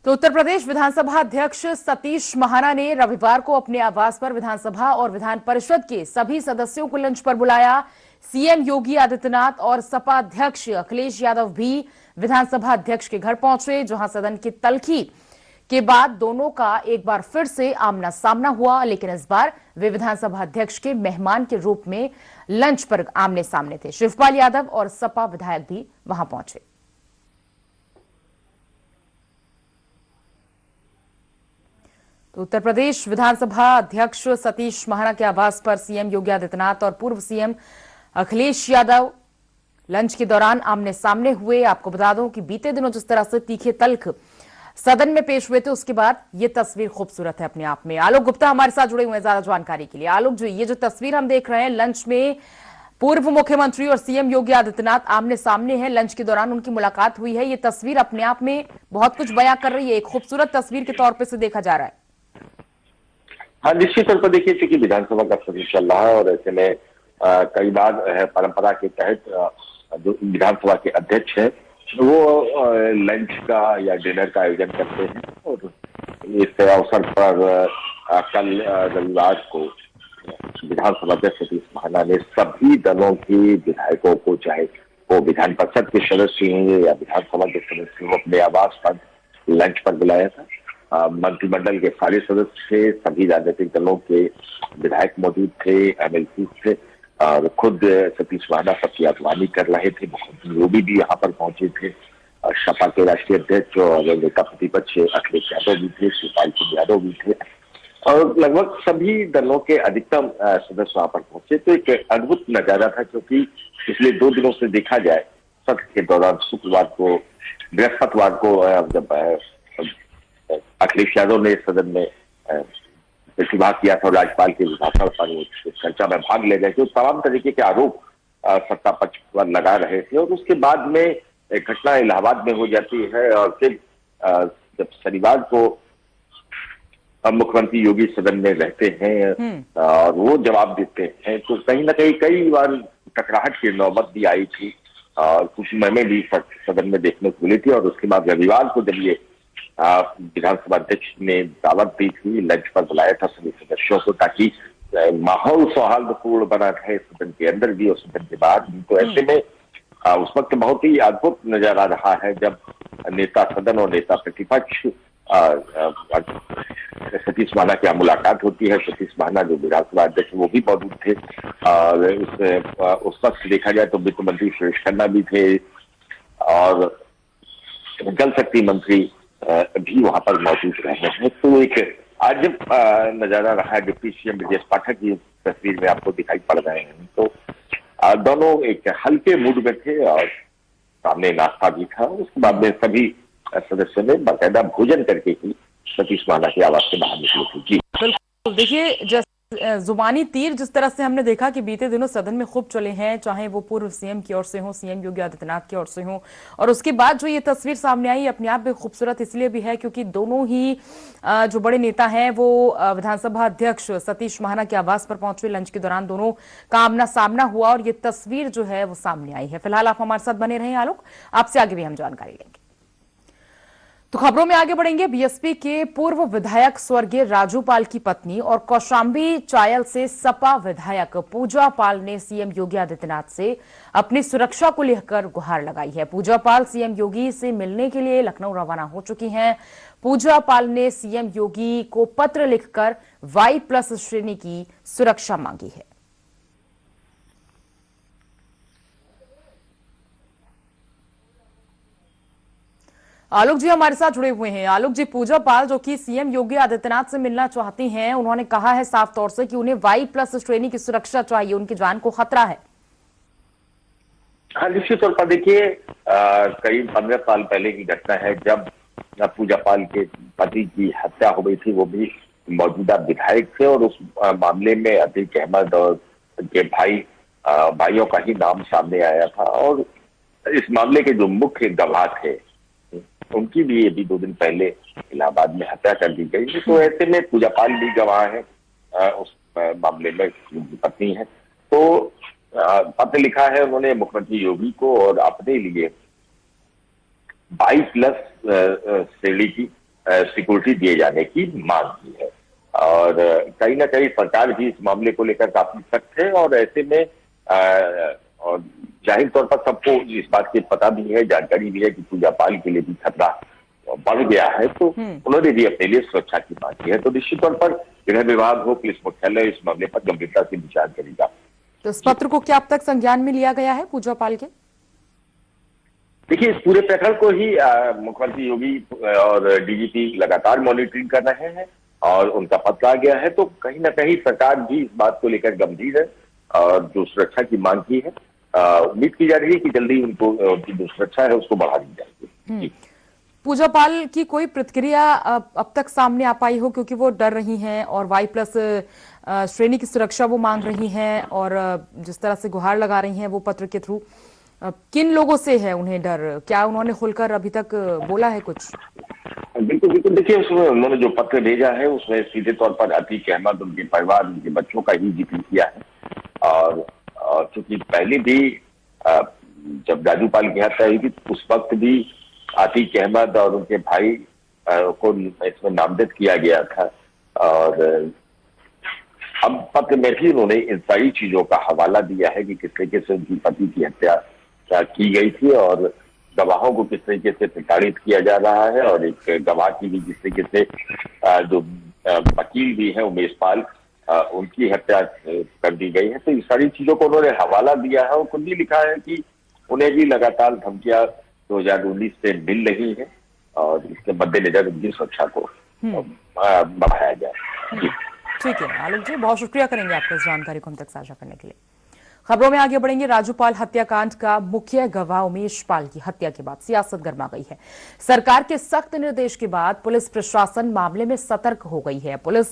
तो उत्तर प्रदेश विधानसभा अध्यक्ष सतीश महाना ने रविवार को अपने आवास पर विधानसभा और विधान परिषद के सभी सदस्यों को लंच पर बुलाया। सीएम योगी आदित्यनाथ और सपा अध्यक्ष अखिलेश यादव भी विधानसभा अध्यक्ष के घर पहुंचे, जहां सदन की तल्खी के बाद दोनों का एक बार फिर से आमना सामना हुआ, लेकिन इस बार वे विधानसभा अध्यक्ष के मेहमान के रूप में लंच पर आमने सामने थे। शिवपाल यादव और सपा विधायक भी वहां पहुंचे। तो उत्तर प्रदेश विधानसभा अध्यक्ष सतीश महाना के आवास पर सीएम योगी आदित्यनाथ और पूर्व सीएम अखिलेश यादव लंच के दौरान आमने सामने हुए। आपको बता दूं कि बीते दिनों जिस तरह से तीखे तल्ख सदन में पेश हुए थे, उसके बाद ये तस्वीर खूबसूरत है अपने आप में। आलोक गुप्ता हमारे साथ जुड़े हुए हैं ज्यादा जानकारी के लिए। आलोक जी, ये जो तस्वीर हम देख रहे हैं लंच में पूर्व मुख्यमंत्री और सीएम योगी आदित्यनाथ आमने सामने हैं, लंच के दौरान उनकी मुलाकात हुई है। ये तस्वीर अपने आप में बहुत कुछ बयां कर रही है, एक खूबसूरत तस्वीर के तौर पर से देखा जा रहा है। हाँ, निश्चित तौर पर देखिए, चूंकि विधानसभा का सत्र चल रहा है और ऐसे में कई बार परंपरा के तहत जो विधानसभा के अध्यक्ष है वो लंच का या डिनर का आयोजन करते हैं। और इस अवसर पर कल रविवार को विधानसभा अध्यक्ष सतीश महाना ने सभी दलों के विधायकों को, चाहे वो विधान परिषद के सदस्य होंगे या विधानसभा के सदस्य हो, अपने आवास पर लंच पर बुलाया था। मंत्रिमंडल के सारे सदस्य थे, सभी राजनीतिक दलों के विधायक मौजूद थे, एमएलसी थे और खुद सतीश महाना सबकी अगवानी कर रहे थे। मुख्यमंत्री योगी भी यहाँ पर पहुंचे थे, सपा के राष्ट्रीय अध्यक्ष और नेता प्रतिपक्ष अखिलेश यादव भी थे, शिवपाल यादव भी थे और लगभग सभी दलों के अधिकतम सदस्य वहां पर पहुंचे। तो एक अद्भुत नजारा था, क्योंकि पिछले 2 दिनों से देखा जाए सत्र के दौरान शुक्रवार को, बृहस्पतिवार को जब अखिलेश यादव ने सदन में प्रतिभाग किया था और राज्यपाल के भाषण पर चर्चा में भाग ले गए थे, तमाम तरीके के आरोप सत्ता पक्ष पर लगा रहे थे। और उसके बाद में एक घटना इलाहाबाद में हो जाती है और फिर जब शनिवार को मुख्यमंत्री योगी सदन में रहते हैं और वो जवाब देते हैं, तो कहीं ना कहीं कई बार टकराहट की नौबत भी आई थी और कुछ महिलाएं भी सदन में देखने को मिली थी। और उसके बाद रविवार को जब ये विधानसभा अध्यक्ष ने दावत दी थी, लंच पर बुलाया था सभी सदस्यों को, ताकि माहौल सौहार्दपूर्ण बना रहे सदन के अंदर भी और सदन के बाहर भी। तो ऐसे में उस वक्त बहुत ही अद्भुत नजारा रहा है जब नेता सदन और नेता प्रतिपक्ष सतीश महाना की मुलाकात होती है। सतीश महाना जो विधानसभा अध्यक्ष वो भी मौजूद थे और उस वक्त देखा जाए तो वित्त मंत्री सुरेश खन्ना भी थे और जल शक्ति मंत्री भी वहां पर मौजूद रहे हैं। तो एक अजब नजारा रहा है। डिप्टी सीएम ब्रजेश पाठक की तस्वीर में आपको दिखाई पड़ रहे हैं। तो दोनों एक हल्के मूड में थे और सामने नाश्ता भी था। उसके बाद में सभी सदस्यों ने बाकायदा भोजन करके ही सतीश महाना के आवास से बाहर निकले थे। जी बिल्कुल, देखिए जुबानी तीर जिस तरह से हमने देखा कि बीते दिनों सदन में खूब चले हैं, चाहे वो पूर्व सीएम की ओर से हो, सीएम योगी आदित्यनाथ की ओर से हो, और उसके बाद जो ये तस्वीर सामने आई अपने आप में खूबसूरत इसलिए भी है क्योंकि दोनों ही जो बड़े नेता हैं वो विधानसभा अध्यक्ष सतीश महाना के आवास पर पहुंचे। लंच के दौरान दोनों का आमना सामना हुआ और ये तस्वीर जो है वो सामने आई है। फिलहाल आप हमारे साथ बने रहें आलोक, आपसे आगे भी हम जानकारी लेंगे। तो खबरों में आगे बढ़ेंगे। बीएसपी के पूर्व विधायक स्वर्गीय राजू पाल की पत्नी और कौशाम्बी चायल से सपा विधायक पूजा पाल ने सीएम योगी आदित्यनाथ से अपनी सुरक्षा को लेकर गुहार लगाई है। पूजा पाल सीएम योगी से मिलने के लिए लखनऊ रवाना हो चुकी हैं। पूजा पाल ने सीएम योगी को पत्र लिखकर Y+ श्रेणी की सुरक्षा मांगी है। आलोक जी हमारे साथ जुड़े हुए हैं। आलोक जी, पूजा पाल जो कि सीएम योगी आदित्यनाथ से मिलना चाहती हैं, उन्होंने कहा है साफ तौर से कि उन्हें Y+ श्रेणी की सुरक्षा चाहिए, उनकी जान को खतरा है। हाँ, निश्चित तौर पर देखिए, करीब 15 साल पहले की घटना है जब पूजा पाल के पति की हत्या हो गई थी। वो भी मौजूदा विधायक थे और उस मामले में अतीक अहमद और उनके भाइयों का ही नाम सामने आया था और इस मामले के जो मुख्य गवाह थे उनकी भी अभी 2 दिन पहले इलाहाबाद में हत्या कर दी गई। तो ऐसे में पूजा पाल भी गवाह है उस मामले में, पत्नी है। तो पत्र लिखा है उन्होंने मुख्यमंत्री योगी को और अपने लिए Y+ श्रेणी की सिक्योरिटी दिए जाने की मांग की है। और कहीं ना कहीं सरकार भी इस मामले को लेकर काफी सख्त है, और ऐसे में और जाहिर तौर पर सबको इस बात की पता भी है, जानकारी भी है कि पूजा पाल के लिए भी खतरा बढ़ गया है, तो उन्होंने भी अपने लिए सुरक्षा की मांग की है। तो निश्चित तौर पर गृह विभाग हो, पुलिस मुख्यालय इस मामले पर गंभीरता से विचार करेगा। तो इस पत्र को क्या अब तक संज्ञान में लिया गया है पूजा पाल के? देखिए, इस पूरे प्रकरण को ही मुख्यमंत्री योगी और डीजीपी लगातार मॉनिटरिंग कर रहे हैं, और उनका पत्र आ गया है, तो कहीं ना कहीं सरकार भी इस बात को लेकर गंभीर है, और जो सुरक्षा की मांग की है, उम्मीद की जा रही है कि जल्दी उनकी जो सुरक्षा है उसको बढ़ा दी जाएगी। पूजा पाल की कोई प्रतिक्रिया अब तक सामने आ पाई हो, क्योंकि वो डर रही हैं और Y+ श्रेणी की सुरक्षा वो मांग रही हैं, और जिस तरह से गुहार लगा रही हैं वो पत्र के थ्रू, किन लोगों से है उन्हें डर? क्या उन्होंने खुलकर अभी तक बोला है कुछ? बिल्कुल बिल्कुल, देखिए उसमें उन्होंने जो पत्र भेजा है उसमें सीधे तौर पर अतीक अहमद, उनके परिवार, उनके बच्चों का ही जिक्र किया है। और चूंकि पहले भी जब राजू पाल की हत्या हुई थी, उस वक्त भी अतीक अहमद और उनके भाई को इसमें नामजद किया गया था, और अब पत्र में भी उन्होंने इन सारी चीजों का हवाला दिया है कि किस तरीके से उनकी पति की हत्या की गई थी, और गवाहों को किस तरीके से प्रताड़ित किया जा रहा है, और एक गवाह की भी जिस तरीके से जो वकील भी है उमेश पाल, उनकी हत्या कर दी गई है। तो इस सारी चीजों को उन्होंने हवाला दिया है, और खुद भी लिखा है कि उन्हें भी लगातार धमकियां 2019 से मिल रही है, और इसके मद्देनजर उनकी सुरक्षा को बढ़ाया जाए। ठीक है आलोक जी, बहुत शुक्रिया करेंगे आपको इस जानकारी को हम तक साझा करने के लिए। खबरों में आगे बढ़ेंगे। राजूपाल हत्याकांड का मुख्य गवाह उमेश पाल की हत्या के बाद सियासत गर्मा गई है। सरकार के सख्त निर्देश के बाद पुलिस प्रशासन मामले में सतर्क हो गई है। पुलिस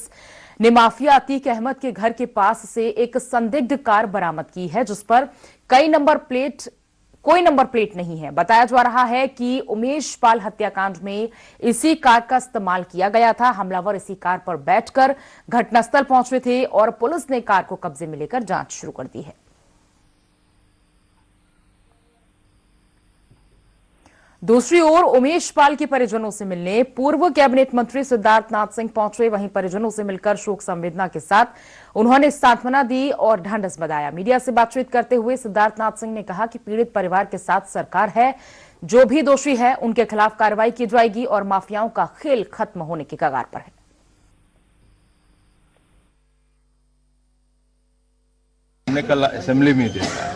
ने माफिया अतीक अहमद के घर के पास से एक संदिग्ध कार बरामद की है, जिस पर कोई नंबर प्लेट नहीं है। बताया जा रहा है कि उमेश पाल हत्याकांड में इसी कार का इस्तेमाल किया गया था। हमलावर इसी कार पर बैठकर घटनास्थल पहुंचे थे और पुलिस ने कार को कब्जे में लेकर जांच शुरू कर दी है। दूसरी ओर उमेश पाल के परिजनों से मिलने पूर्व कैबिनेट मंत्री सिद्धार्थनाथ सिंह पहुंचे। वहीं परिजनों से मिलकर शोक संवेदना के साथ उन्होंने सांत्वना दी और ढांढस बंधाया। मीडिया से बातचीत करते हुए सिद्धार्थनाथ सिंह ने कहा कि पीड़ित परिवार के साथ सरकार है, जो भी दोषी है उनके खिलाफ कार्रवाई की जाएगी और माफियाओं का खेल खत्म होने के कगार पर है। हमने कल असेंबली में देखा,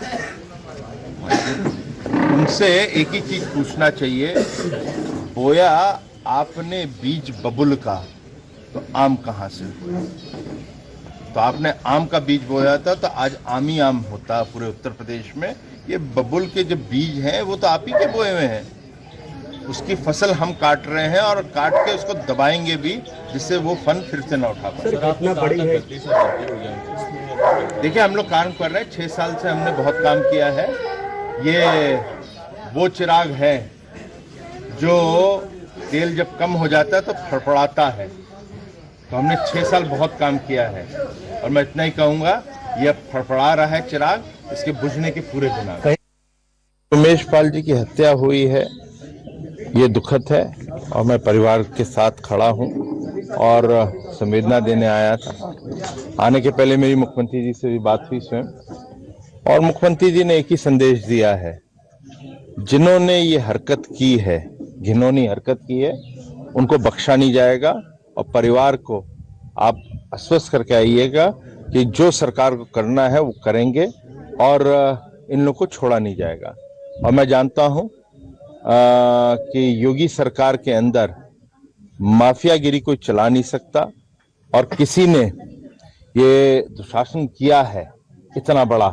उनसे एक ही चीज पूछना चाहिए, बोया आपने बीज बबुल का तो आम कहां से हुआ? तो आपने आम का बीज बोया था तो आज आमी आम होता पूरे उत्तर प्रदेश में। ये बबुल के जो बीज हैं वो तो आप ही के बोए हुए हैं, उसकी फसल हम काट रहे हैं और काट के उसको दबाएंगे भी, जिससे वो फन फिर से न उठा पाए। देखिए हम लोग काम कर रहे हैं, 6 साल से हमने बहुत काम किया है। ये वो चिराग है जो तेल जब कम हो जाता है तो फड़फड़ाता है। तो हमने 6 साल बहुत काम किया है और मैं इतना ही कहूंगा, ये अब फड़फड़ा रहा है चिराग, इसके बुझने के पूरे दिन आ गए। उमेश पाल जी की हत्या हुई है, ये दुखद है और मैं परिवार के साथ खड़ा हूं और संवेदना देने आया था। आने के पहले मेरी मुख्यमंत्री जी से भी बात हुई स्वयं, और मुख्यमंत्री जी ने एक ही संदेश दिया है, जिन्होंने ये हरकत की है, घिनौनी हरकत की है, उनको बख्शा नहीं जाएगा। और परिवार को आप आश्वस्त करके आइएगा कि जो सरकार को करना है वो करेंगे और इन लोगों को छोड़ा नहीं जाएगा। और मैं जानता हूं कि योगी सरकार के अंदर माफियागिरी कोई चला नहीं सकता, और किसी ने ये दुशासन किया है इतना बड़ा,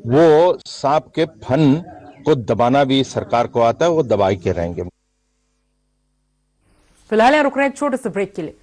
वो सांप के फन को दबाना भी सरकार को आता है, वो दबाई के रहेंगे। फिलहाल रुक रहे हैं एक छोटे से ब्रेक के लिए।